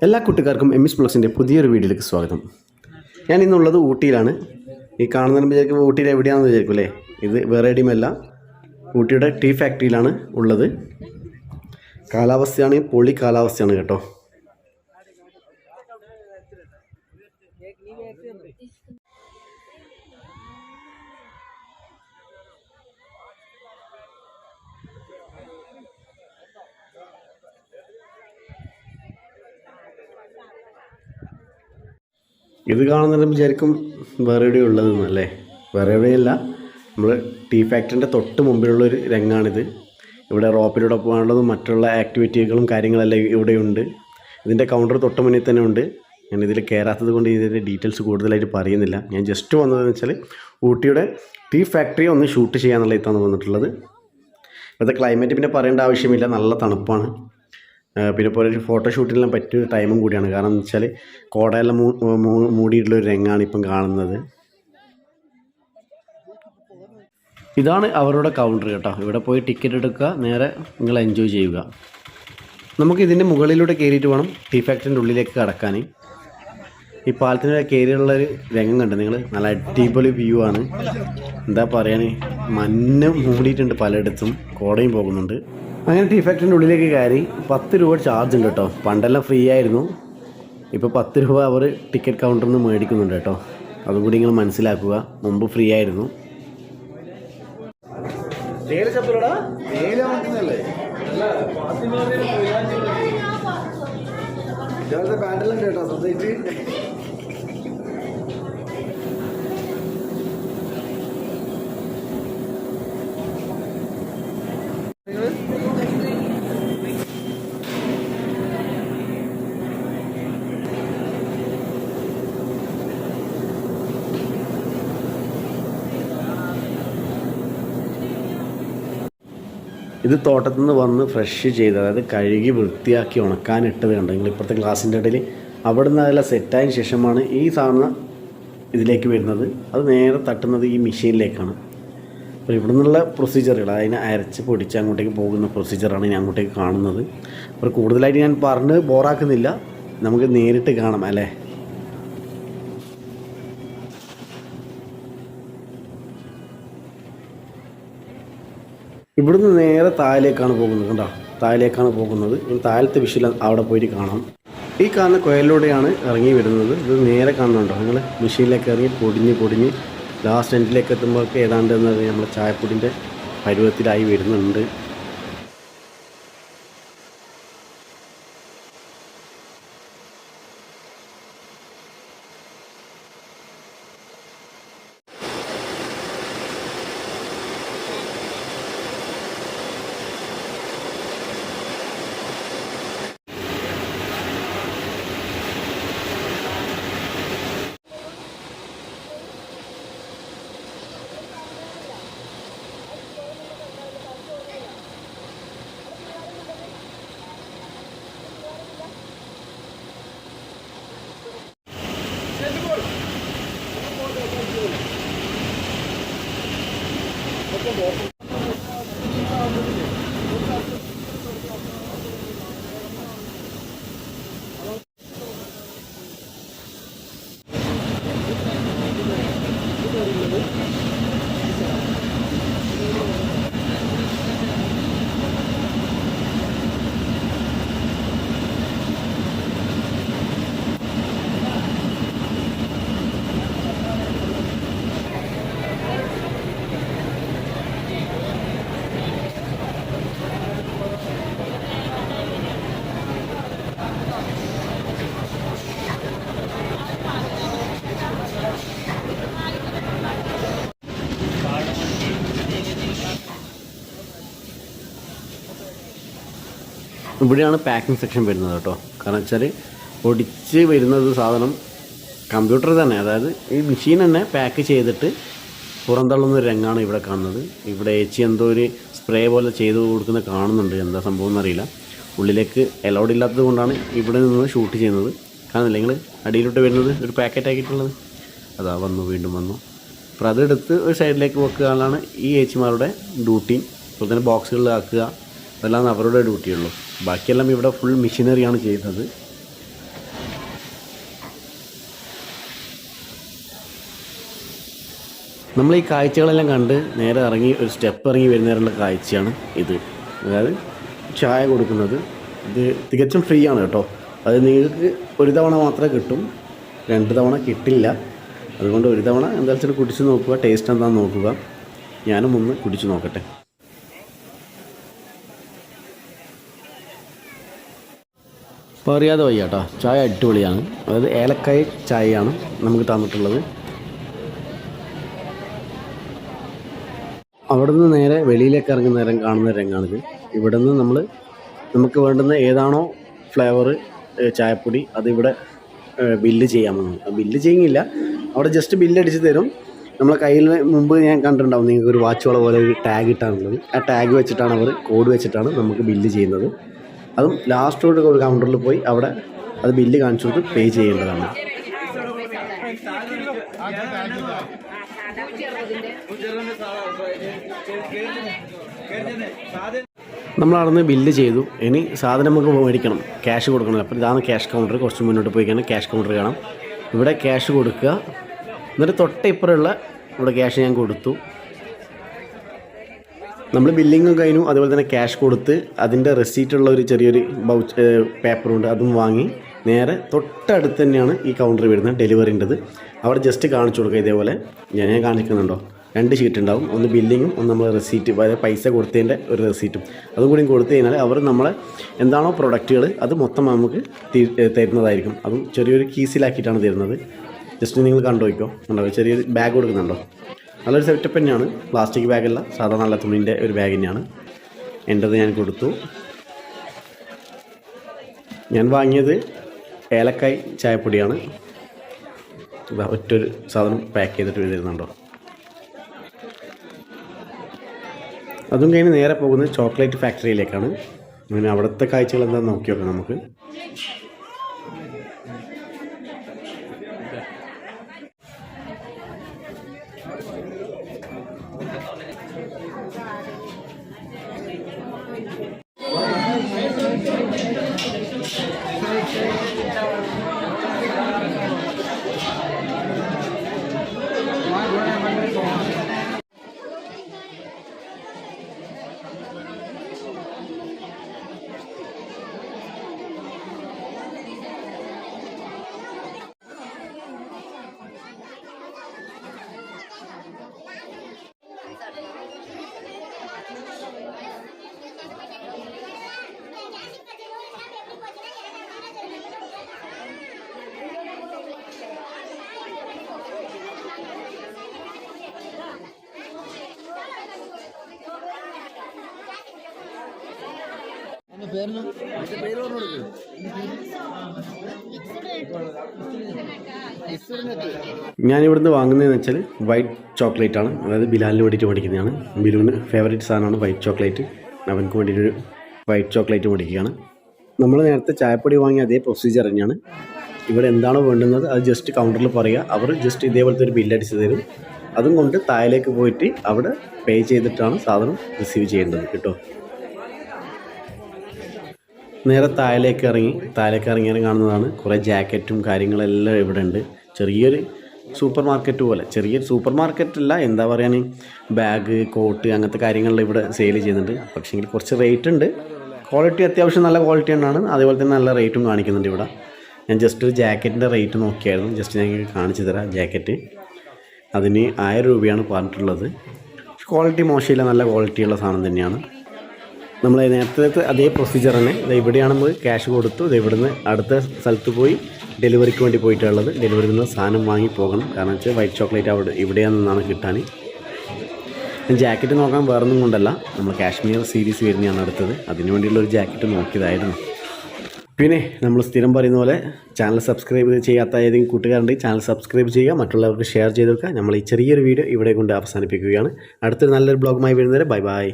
എല്ലാ കൂട്ടുകാർക്കും M S ബ്ലോഗ്സിൻ്റെ പുതിയൊരു വീഡിയോയിലേക്ക് സ്വാഗതം. ഞാൻ ഇന്നുള്ളത് ഊട്ടിയിലാണ്. ഈ കാണുന്നതിന് വിചാരിക്കുമ്പോൾ ഊട്ടിയിൽ എവിടെയാണെന്ന് വിചാരിക്കും അല്ലേ? ഇത് വേറെ എവിടെയുമല്ല, ഊട്ടിയുടെ ടീ ഫാക്ടറിയിലാണ് ഉള്ളത്. കാലാവസ്ഥയാണ് പൊളി കാലാവസ്ഥയാണ് കേട്ടോ. ഇത് കാണുന്നത് വിചാരിക്കും വേറെ എവിടെയും ഉള്ളതെന്നല്ലേ? വേറെ എവിടെയല്ല, നമ്മൾ ടീ ഫാക്ടറിൻ്റെ തൊട്ട് മുമ്പിലുള്ളൊരു രംഗമാണിത്. ഇവിടെ റോപ്പിലൂടെ പോകാനുള്ളതും മറ്റുള്ള ആക്ടിവിറ്റികളും കാര്യങ്ങളെല്ലാം ഇവിടെയുണ്ട്. ഇതിൻ്റെ കൗണ്ടർ തൊട്ട് മുന്നിൽ തന്നെ ഉണ്ട്. ഞാനിതിൽ കയറാത്തത് കൊണ്ട് ഇതിൻ്റെ ഡീറ്റെയിൽസ് കൂടുതലായിട്ട് പറയുന്നില്ല. ഞാൻ ജസ്റ്റ് വന്നതെന്ന് വെച്ചാൽ ഊട്ടിയുടെ ടീ ഫാക്ടറി ഒന്ന് ഷൂട്ട് ചെയ്യാന്നുള്ള ഇതാണ് വന്നിട്ടുള്ളത്. ഇപ്പോഴത്തെ ക്ലൈമറ്റ് പിന്നെ പറയേണ്ട ആവശ്യമില്ല, നല്ല തണുപ്പാണ്. പിന്നെ പോലെ ഒരു ഫോട്ടോഷൂട്ടിനെല്ലാം പറ്റിയൊരു ടൈമും കൂടിയാണ്. കാരണം എന്ന് വെച്ചാൽ കോടയെല്ലാം മൂടിയിട്ടുള്ളൊരു രംഗമാണ് ഇപ്പം കാണുന്നത്. ഇതാണ് അവരുടെ കൗണ്ടർ കേട്ടോ. ഇവിടെ പോയി ടിക്കറ്റ് എടുക്കുക, നേരെ നിങ്ങൾ എൻജോയ് ചെയ്യുക. നമുക്ക് ഇതിൻ്റെ മുകളിലൂടെ കയറിയിട്ട് വേണം ടീ ഫാക്ടറിൻ്റെ ഉള്ളിലേക്ക് കടക്കാൻ. ഈ പാലത്തിൻ്റെ കയറിയുള്ളൊരു രംഗം കണ്ട് നിങ്ങൾ, നല്ല അടിപൊളി വ്യൂ ആണ്. എന്താ പറയാൻ, മഞ്ഞ് മൂടിയിട്ടുണ്ട് പലയിടത്തും, കോടയും പോകുന്നുണ്ട്. അങ്ങനെ ടീ ഫാക്ടറിൻ്റെ ഉള്ളിലേക്ക് കയറി. 10 രൂപ ചാർജ് ഉണ്ട് കേട്ടോ. പണ്ടെല്ലാം ഫ്രീ ആയിരുന്നു, ഇപ്പോൾ 10 രൂപ അവർ ടിക്കറ്റ് കൗണ്ടറിൽ നിന്ന് മേടിക്കുന്നുണ്ട് കേട്ടോ. അതുകൂടി നിങ്ങൾ മനസ്സിലാക്കുക. മുമ്പ് ഫ്രീ ആയിരുന്നു. കേട്ടോ സ്വന്തമായിട്ട് ഇത് തോട്ടത്തിൽ നിന്ന് വന്ന് ഫ്രഷ് ചെയ്ത്, അതായത് കഴുകി വൃത്തിയാക്കി ഉണക്കാനിട്ടത് കണ്ടെങ്കിൽ ഇപ്പോഴത്തെ ഗ്ലാസിൻ്റെ ഇടയിൽ അവിടെ നിന്ന് അതെല്ലാം സെറ്റായതിന് ശേഷമാണ് ഈ സാധനം ഇതിലേക്ക് വരുന്നത്. അത് നേരെ തട്ടുന്നത് ഈ മെഷീനിലേക്കാണ്. അപ്പോൾ ഇവിടെ നിന്നുള്ള പ്രൊസീജിയറുകൾ, അതിനെ അരച്ച് പൊടിച്ച് അങ്ങോട്ടേക്ക് പോകുന്ന പ്രൊസീജിയറാണ് ഞാൻ അങ്ങോട്ടേക്ക് കാണുന്നത്. അപ്പോൾ കൂടുതലായിട്ട് ഞാൻ പറഞ്ഞ് ബോറാക്കുന്നില്ല, നമുക്ക് നേരിട്ട് കാണാം അല്ലേ? ഇവിടുന്ന് നേരെ താഴേക്കാണ് പോകുന്നത്. കണ്ടോ, താഴേക്കാണ് പോകുന്നത്. താഴത്തെ വിഷയം അവിടെ പോയിട്ട് കാണാം. ഈ കാണുന്ന കുഴലിലൂടെയാണ് ഇറങ്ങി വരുന്നത്. ഇത് നേരെ കാണുന്നുണ്ടോ നിങ്ങൾ? മെഷീനിലേക്ക് ഇറങ്ങി പൊടിഞ്ഞ് ലാസ്റ്റ് എൻഡിലേക്ക് എത്തുമ്പോഴൊക്കെ ഏതാണ്ട് നമ്മൾ ചായപ്പൊടിൻ്റെ പരുവത്തിലായി വരുന്നുണ്ട്. ഇവിടെയാണ് പാക്കിംഗ് സെക്ഷൻ വരുന്നത് കേട്ടോ. കാരണം വെച്ചാൽ പൊടിച്ച് വരുന്നത് സാധനം കമ്പ്യൂട്ടർ തന്നെ, അതായത് ഈ മെഷീൻ തന്നെ പാക്ക് ചെയ്തിട്ട് പുറന്തള്ളുന്നൊരു രംഗമാണ് ഇവിടെ കാണുന്നത്. ഇവിടെ ഏച്ചി എന്തോ ഒരു സ്പ്രേ പോലെ ചെയ്ത് കൊടുക്കുന്ന കാണുന്നുണ്ട്. എന്താ സംഭവം എന്നറിയില്ല. ഉള്ളിലേക്ക് അലൗഡ് ഇല്ലാത്തത് കൊണ്ടാണ് ഇവിടെ നിന്ന് ഷൂട്ട് ചെയ്യുന്നത്. കാണുന്നില്ല നിങ്ങൾ, അടിയിലോട്ട് വരുന്നത് ഒരു പാക്കറ്റ് ആക്കിയിട്ടുള്ളത്. അതാ വീണ്ടും വന്നു. അപ്പോൾ അതെടുത്ത് ഒരു സൈഡിലേക്ക് വെക്കുകയാണ് ഈ ഏച്ചിമാരുടെ ഡ്യൂട്ടി. അതുപോലെ തന്നെ ബോക്സുകളിലാക്കുക, അതെല്ലാം അവരുടെ ഡ്യൂട്ടിയുള്ളൂ. ബാക്കിയെല്ലാം ഇവിടെ ഫുൾ മെഷീനറിയാണ് ചെയ്യുന്നത്. നമ്മൾ ഈ കാഴ്ചകളെല്ലാം കണ്ട് നേരെ ഇറങ്ങി ഒരു സ്റ്റെപ്പ് ഇറങ്ങി വരുന്നതിനുള്ള കാഴ്ചയാണ് ഇത്. അതായത് ചായ കൊടുക്കുന്നത്. ഇത് തികച്ചും ഫ്രീ ആണ് കേട്ടോ. അത് നിങ്ങൾക്ക് ഒരു തവണ മാത്രമേ കിട്ടും, 2 തവണ കിട്ടില്ല. അതുകൊണ്ട് ഒരു തവണ എന്തായാലും കുടിച്ച് നോക്കുക, ടേസ്റ്റ് എന്താണെന്ന് നോക്കുക. ഞാനും ഒന്ന് കുടിച്ച് നോക്കട്ടെ. പറയാതെ വയ്യ കേട്ടോ, ചായ അടിപൊളിയാണ്. അതായത് ഏലക്കായ ചായയാണ് നമുക്ക് തന്നിട്ടുള്ളത്. അവിടെ നിന്ന് നേരെ വെളിയിലേക്ക് ഇറങ്ങുന്ന നേരം കാണുന്ന രംഗമാണിത്. ഇവിടെ നിന്ന് നമുക്ക് വേണ്ടുന്ന ഏതാണോ ഫ്ലേവർ ചായപ്പൊടി അതിവിടെ ബില്ല് ചെയ്യാമെന്ന്. ബില്ല് ചെയ്യുന്നില്ല, അവിടെ ജസ്റ്റ് ബില്ലടിച്ച് തരും. നമ്മളെ കയ്യിൽ മുമ്പ് ഞാൻ കണ്ടിട്ടുണ്ടാവും, നിങ്ങൾക്ക് ഒരു വാച്ചുകള പോലെ ഒരു ടാഗ് ഇട്ടാണുള്ളത്. ആ ടാഗ് വെച്ചിട്ടാണ് അവർ കോഡ് വെച്ചിട്ടാണ് നമുക്ക് ബില്ല് ചെയ്യുന്നത്. അതും ലാസ്റ്റോട് ഒരു കൗണ്ടറിൽ പോയി അവിടെ അത് ബില്ല് കാണിച്ചു കൊടുത്ത് പേ ചെയ്യേണ്ടതാണ്. നമ്മളവിടുന്ന് ബില്ല് ചെയ്തു. ഇനി സാധനം നമുക്ക് മേടിക്കണം, ക്യാഷ് കൊടുക്കണം. അപ്പോൾ ഇതാണ് ക്യാഷ് കൗണ്ടർ. കുറച്ച് മുന്നോട്ട് പോയി കഴിഞ്ഞാൽ ക്യാഷ് കൗണ്ടർ കാണാം. ഇവിടെ ക്യാഷ് കൊടുക്കുക. എന്നിട്ട് തൊട്ടിപ്പുറമുള്ള ഇവിടെ ക്യാഷ് ഞാൻ കൊടുത്തു. നമ്മൾ ബില്ലിങ്ങും കഴിഞ്ഞു. അതുപോലെ തന്നെ ക്യാഷ് കൊടുത്ത് അതിൻ്റെ റെസീറ്റുള്ള ഒരു ചെറിയൊരു പേപ്പറുണ്ട്, അതും വാങ്ങി നേരെ തൊട്ടടുത്ത് തന്നെയാണ് ഈ കൗണ്ടർ വരുന്നത്, ഡെലിവറിൻ്റെത്. അവിടെ ജസ്റ്റ് കാണിച്ചു കൊടുക്കുക. ഇതേപോലെ ഞാൻ കാണിക്കുന്നുണ്ടോ, 2 ഷീറ്റ് ഉണ്ടാവും. ഒന്ന് ബില്ലിങ്ങും ഒന്ന് നമ്മൾ റെസീറ്റ്, അതായത് പൈസ കൊടുത്തതിൻ്റെ ഒരു റെസീറ്റും. അതും കൂടി കൊടുത്തു കഴിഞ്ഞാൽ അവർ നമ്മളെ എന്താണോ പ്രൊഡക്റ്റുകൾ അത് മൊത്തം നമുക്ക് തരുന്നതായിരിക്കും. അതും ചെറിയൊരു കീസിലാക്കിയിട്ടാണ് തരുന്നത്. ജസ്റ്റ് നിങ്ങൾ കണ്ടുപോയിക്കോ. ഉണ്ടോ, ചെറിയൊരു ബാഗ് കൊടുക്കുന്നുണ്ടോ. നല്ലൊരു സെറ്റപ്പ് തന്നെയാണ്. പ്ലാസ്റ്റിക് ബാഗല്ല, സാധാരണ നല്ല തുണിൻ്റെ ഒരു ബാഗ് തന്നെയാണ്. എൻ്റെത് ഞാൻ കൊടുത്തു. ഞാൻ വാങ്ങിയത് ഏലക്കായ് ചായപ്പൊടിയാണ്. ഇതാ ഒറ്റൊരു സാധനം പാക്ക് ചെയ്തിട്ട് തരുന്നുണ്ടോ. അതും കഴിഞ്ഞ് നേരെ പോകുന്നത് ചോക്ലേറ്റ് ഫാക്ടറിയിലേക്കാണ്. അങ്ങനെ അവിടുത്തെ കാഴ്ചകൾ എന്താണെന്ന് നോക്കി നോക്കാം നമുക്ക്. ഞാനിവിടുന്ന് വാങ്ങുന്നതെന്ന് വെച്ചാൽ വൈറ്റ് ചോക്ലേറ്റ് ആണ്. അതായത് ബിലാലിന് വേണ്ടിയിട്ട് മേടിക്കുന്നതാണ്. ബിലുവിന് ഫേവറേറ്റ് സാധനമാണ് വൈറ്റ് ചോക്ലേറ്റ്. അവനക്ക് വേണ്ടിയിട്ടൊരു വൈറ്റ് ചോക്ലേറ്റ് മേടിക്കുകയാണ്. നമ്മൾ നേരത്തെ ചായപ്പൊടി വാങ്ങിയ അതേ പ്രൊസീജിയർ തന്നെയാണ്. ഇവിടെ എന്താണോ വേണ്ടുന്നത് അത് ജസ്റ്റ് കൗണ്ടറിൽ പറയുക. അവർ ജസ്റ്റ് ഇതേപോലത്തെ ഒരു ബില്ലടിച്ച് തരും. അതും കൊണ്ട് താഴേക്ക് പോയിട്ട് അവിടെ പേ ചെയ്തിട്ടാണ് സാധനം റിസീവ് ചെയ്യേണ്ടത് കേട്ടോ. നേരെ താഴേക്ക് ഇറങ്ങിയാൽ കാണുന്നതാണ് കുറേ ജാക്കറ്റും കാര്യങ്ങളെല്ലാം ഇവിടെ ഉണ്ട്. ചെറിയൊരു സൂപ്പർ മാർക്കറ്റ് പോലെ, ചെറിയൊരു സൂപ്പർ മാർക്കറ്റല്ല, എന്താ പറയാൻ, ബാഗ്, കോട്ട് അങ്ങനത്തെ കാര്യങ്ങളിൽ ഇവിടെ സെയിൽ ചെയ്യുന്നുണ്ട്. പക്ഷേ കുറച്ച് റേറ്റ് ഉണ്ട്. ക്വാളിറ്റി അത്യാവശ്യം നല്ല ക്വാളിറ്റി തന്നെയാണ്. അതേപോലെ തന്നെ നല്ല റേറ്റും കാണിക്കുന്നുണ്ട് ഇവിടെ. ഞാൻ ജസ്റ്റ് ഒരു ജാക്കറ്റിൻ്റെ റേറ്റ് നോക്കിയായിരുന്നു. ജസ്റ്റ് ഞാൻ കാണിച്ചു തരാം. ജാക്കറ്റ് അതിന് 1000 രൂപയാണ് പറഞ്ഞിട്ടുള്ളത്. ക്വാളിറ്റി മോശമില്ല, നല്ല ക്വാളിറ്റിയുള്ള സാധനം തന്നെയാണ്. നമ്മൾ നേരത്തെ അതേ പ്രൊസീജിയർ തന്നെ. ഇവിടെയാണ് നമ്മൾ ക്യാഷ് കൊടുത്തു. ഇവിടുന്ന് അടുത്ത സ്ഥലത്ത് പോയി ഡെലിവറിക്ക് വേണ്ടി പോയിട്ടുള്ളത്. ഡെലിവറിയിൽ നിന്ന് സാധനം വാങ്ങി പോകണം. കാരണം വെച്ചാൽ വൈറ്റ് ചോക്ലേറ്റ് അവിടെ ഇവിടെയാണെന്നാണ് കിട്ടാൻ. ജാക്കറ്റ് നോക്കാൻ വേറൊന്നും കൊണ്ടല്ല, നമ്മൾ കാശ്മീർ സീരീസ് വരുന്നതാണ് അടുത്തത്. അതിന് വേണ്ടിയുള്ള ഒരു ജാക്കറ്റ് നോക്കിയതായിരുന്നു. പിന്നെ നമ്മൾ സ്ഥിരം പറയുന്ന പോലെ ചാനൽ സബ്സ്ക്രൈബ് ചെയ്യാത്ത ഏതെങ്കിലും കൂട്ടുകാരുണ്ടെങ്കിൽ ചാനൽ സബ്സ്ക്രൈബ് ചെയ്യുക, മറ്റുള്ളവർക്ക് ഷെയർ ചെയ്ത് കൊടുക്കുക. നമ്മൾ ഈ ചെറിയൊരു വീഡിയോ ഇവിടെ കൊണ്ട് അവസാനിപ്പിക്കുകയാണ്. അടുത്തൊരു നല്ലൊരു ബ്ലോഗുമായി വരുന്നവരെ ബൈ ബൈ.